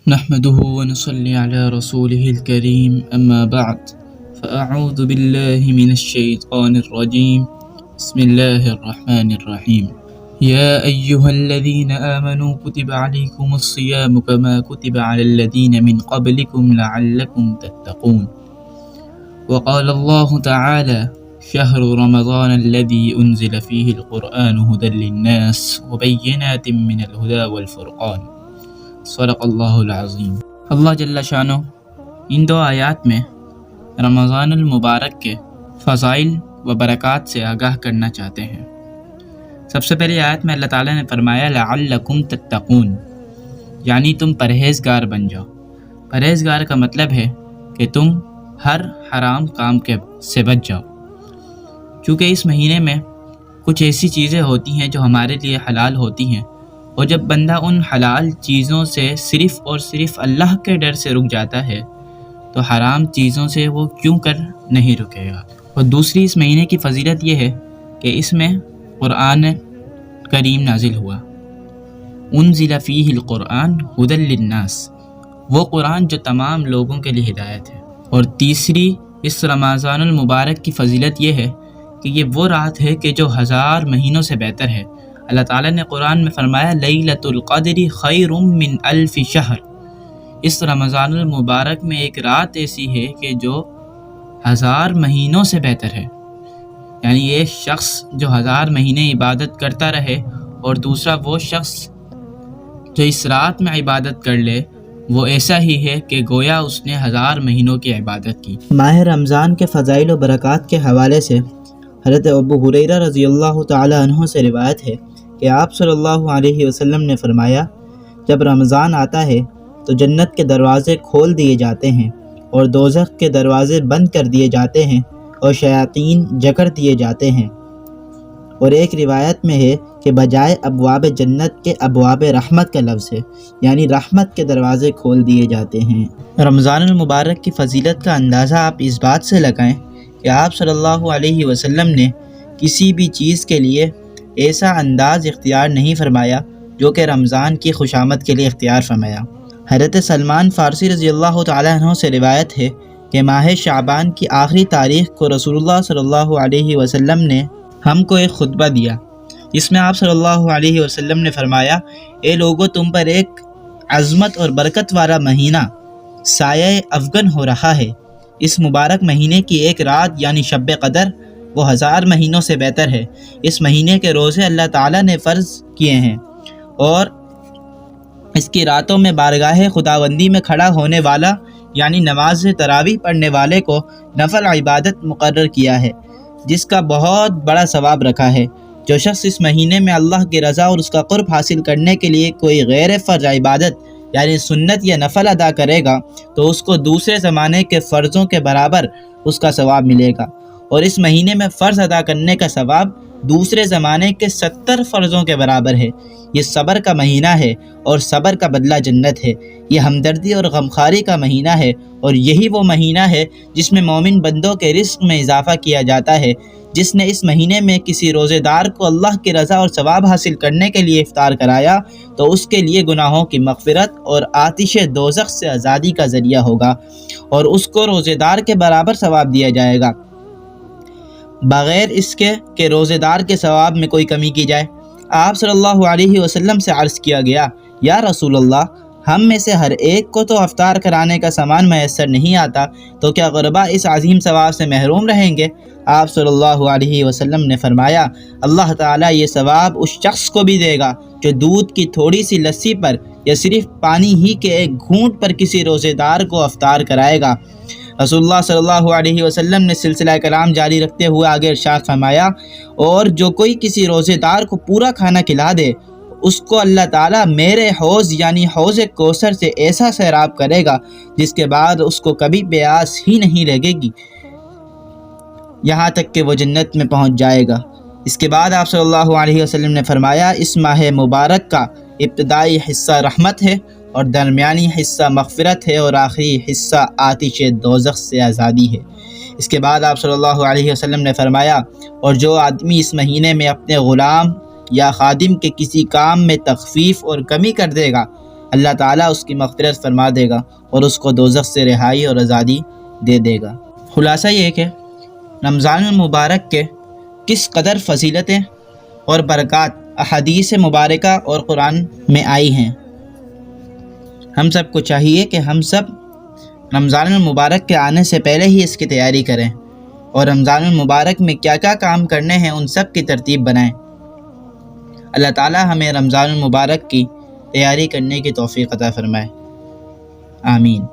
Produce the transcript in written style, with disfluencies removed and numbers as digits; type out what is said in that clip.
نحمده ونصلي على رسوله الكريم أما بعد فأعوذ بالله من الشيطان الرجيم بسم الله الرحمن الرحيم يا أيها الذين آمنوا كتب عليكم الصيام كما كتب على الذين من قبلكم لعلكم تتقون وقال الله تعالى شهر رمضان الذي أنزل فيه القرآن هدى للناس وبينات من الهدى والفرقان صدق اللہ العظیم۔ اللہ جل شانہ ان دو آیات میں رمضان المبارک کے فضائل و برکات سے آگاہ کرنا چاہتے ہیں۔ سب سے پہلی آیت میں اللہ تعالیٰ نے فرمایا لعلکم تتقون، یعنی تم پرہیزگار بن جاؤ۔ پرہیزگار کا مطلب ہے کہ تم ہر حرام کام سے بچ جاؤ، چونکہ اس مہینے میں کچھ ایسی چیزیں ہوتی ہیں جو ہمارے لیے حلال ہوتی ہیں، اور جب بندہ ان حلال چیزوں سے صرف اور صرف اللہ کے ڈر سے رک جاتا ہے تو حرام چیزوں سے وہ کیوں کر نہیں رکے گا۔ اور دوسری اس مہینے کی فضیلت یہ ہے کہ اس میں قرآن کریم نازل ہوا، انزل فیہ القرآن ھدی للناس، وہ قرآن جو تمام لوگوں کے لیے ہدایت ہے۔ اور تیسری اس رمضان المبارک کی فضیلت یہ ہے کہ یہ وہ رات ہے کہ جو 1000 مہینوں سے بہتر ہے۔ اللہ تعالیٰ نے قرآن میں فرمایا لیلۃ القدر خیر من الف شہر، اس رمضان المبارک میں ایک رات ایسی ہے کہ جو 1000 مہینوں سے بہتر ہے، یعنی ایک شخص جو 1000 مہینے عبادت کرتا رہے اور دوسرا وہ شخص جو اس رات میں عبادت کر لے، وہ ایسا ہی ہے کہ گویا اس نے 1000 مہینوں کی عبادت کی۔ ماہ رمضان کے فضائل و برکات کے حوالے سے حضرت ابو ہریرہ رضی اللہ تعالی عنہ سے روایت ہے کہ آپ صلی اللہ علیہ وسلم نے فرمایا جب رمضان آتا ہے تو جنت کے دروازے کھول دیے جاتے ہیں اور دوزخ کے دروازے بند کر دیے جاتے ہیں اور شیاطین جکڑ دیے جاتے ہیں، اور ایک روایت میں ہے کہ بجائے ابواب جنت کے ابواب رحمت کا لفظ ہے، یعنی رحمت کے دروازے کھول دیے جاتے ہیں۔ رمضان المبارک کی فضیلت کا اندازہ آپ اس بات سے لگائیں کہ آپ صلی اللہ علیہ وسلم نے کسی بھی چیز کے لیے ایسا انداز اختیار نہیں فرمایا جو کہ رمضان کی خوشامد کے لیے اختیار فرمایا۔ حضرت سلمان فارسی رضی اللہ تعالیٰ عنہ سے روایت ہے کہ ماہ شعبان کی آخری تاریخ کو رسول اللہ صلی اللہ علیہ وسلم نے ہم کو ایک خطبہ دیا، جس میں آپ صلی اللہ علیہ وسلم نے فرمایا اے لوگو، تم پر ایک عظمت اور برکت والا مہینہ سایہ افغن ہو رہا ہے۔ اس مبارک مہینے کی ایک رات یعنی شب قدر وہ 1000 مہینوں سے بہتر ہے۔ اس مہینے کے روزے اللہ تعالیٰ نے فرض کیے ہیں، اور اس کی راتوں میں بارگاہ خداوندی میں کھڑا ہونے والا یعنی نماز تراویح پڑھنے والے کو نفل عبادت مقرر کیا ہے، جس کا بہت بڑا ثواب رکھا ہے۔ جو شخص اس مہینے میں اللہ کی رضا اور اس کا قرب حاصل کرنے کے لیے کوئی غیر فرض عبادت یعنی سنت یا نفل ادا کرے گا تو اس کو دوسرے زمانے کے فرضوں کے برابر اس کا ثواب ملے گا، اور اس مہینے میں فرض ادا کرنے کا ثواب دوسرے زمانے کے 70 فرضوں کے برابر ہے۔ یہ صبر کا مہینہ ہے اور صبر کا بدلہ جنت ہے۔ یہ ہمدردی اور غمخواری کا مہینہ ہے، اور یہی وہ مہینہ ہے جس میں مومن بندوں کے رزق میں اضافہ کیا جاتا ہے۔ جس نے اس مہینے میں کسی روزے دار کو اللہ کی رضا اور ثواب حاصل کرنے کے لیے افطار کرایا تو اس کے لیے گناہوں کی مغفرت اور آتش دوزخ سے آزادی کا ذریعہ ہوگا، اور اس کو روزے دار کے برابر ثواب دیا جائے گا، بغیر اس کے کہ روزے دار کے ثواب میں کوئی کمی کی جائے۔ آپ صلی اللہ علیہ وسلم سے عرض کیا گیا یا رسول اللہ، ہم میں سے ہر ایک کو تو افطار کرانے کا سامان میسر نہیں آتا، تو کیا غربا اس عظیم ثواب سے محروم رہیں گے؟ آپ صلی اللہ علیہ وسلم نے فرمایا اللہ تعالیٰ یہ ثواب اس شخص کو بھی دے گا جو دودھ کی تھوڑی سی لسی پر یا صرف پانی ہی کے ایک گھونٹ پر کسی روزے دار کو افطار کرائے گا۔ رسول اللہ صلی اللہ علیہ وسلم نے سلسلہ کلام جاری رکھتے ہوئے آگے ارشاد فرمایا اور جو کوئی کسی روزے دار کو پورا کھانا کھلا دے اس کو اللہ تعالیٰ میرے حوض یعنی حوض کوثر سے ایسا سیراب کرے گا جس کے بعد اس کو کبھی پیاس ہی نہیں لگے گی، یہاں تک کہ وہ جنت میں پہنچ جائے گا۔ اس کے بعد آپ صلی اللہ علیہ وسلم نے فرمایا اس ماہ مبارک کا ابتدائی حصہ رحمت ہے اور درمیانی حصہ مغفرت ہے اور آخری حصہ آتش دوزخ سے آزادی ہے۔ اس کے بعد آپ صلی اللہ علیہ وسلم نے فرمایا اور جو آدمی اس مہینے میں اپنے غلام یا خادم کے کسی کام میں تخفیف اور کمی کر دے گا اللہ تعالیٰ اس کی مغفرت فرما دے گا اور اس کو دوزخ سے رہائی اور آزادی دے دے گا۔ خلاصہ یہ ہے کہ رمضان المبارک کے کس قدر فضیلتیں اور برکات احادیث مبارکہ اور قرآن میں آئی ہیں۔ ہم سب کو چاہیے کہ ہم سب رمضان المبارک کے آنے سے پہلے ہی اس کی تیاری کریں اور رمضان المبارک میں کیا کیا کام کرنے ہیں ان سب کی ترتیب بنائیں۔ اللہ تعالیٰ ہمیں رمضان المبارک کی تیاری کرنے کی توفیق عطا فرمائے، آمین۔